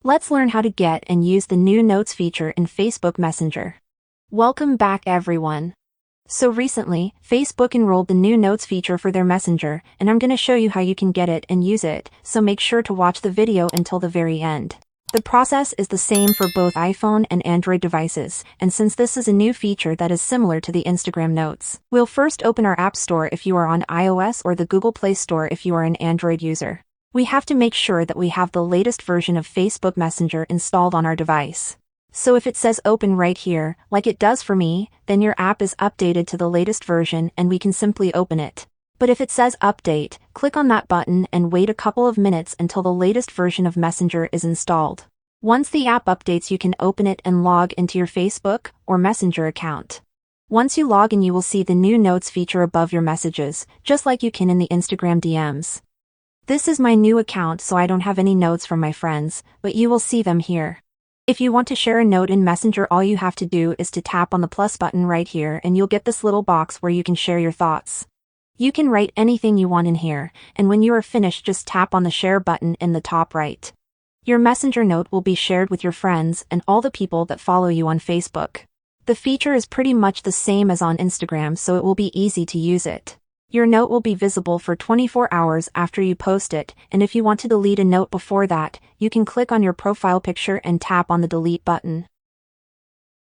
Let's learn how to get and use the new Notes feature in Facebook Messenger. Welcome back, everyone. So recently, Facebook enrolled the new Notes feature for their Messenger, and I'm going to show you how you can get it and use it, so make sure to watch the video until the very end. The process is the same for both iPhone and Android devices, and since this is a new feature that is similar to the Instagram Notes, we'll first open our App Store if you are on iOS or the Google Play Store if you are an Android user. We have to make sure that we have the latest version of Facebook Messenger installed on our device. So if it says open right here, like it does for me, then your app is updated to the latest version and we can simply open it. But if it says update, click on that button and wait a couple of minutes until the latest version of Messenger is installed. Once the app updates, you can open it and log into your Facebook or Messenger account. Once you log in, you will see the new Notes feature above your messages, just like you can in the Instagram DMs. This is my new account, so I don't have any notes from my friends, but you will see them here. If you want to share a note in Messenger, all you have to do is to tap on the plus button right here and you'll get this little box where you can share your thoughts. You can write anything you want in here, and when you are finished, just tap on the share button in the top right. Your Messenger note will be shared with your friends and all the people that follow you on Facebook. The feature is pretty much the same as on Instagram, so it will be easy to use it. Your note will be visible for 24 hours after you post it, and if you want to delete a note before that, you can click on your profile picture and tap on the delete button.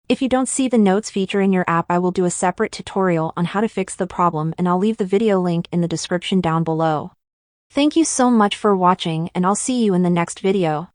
If you don't see the Notes feature in your app, I will do a separate tutorial on how to fix the problem, and I'll leave the video link in the description down below. Thank you so much for watching, and I'll see you in the next video.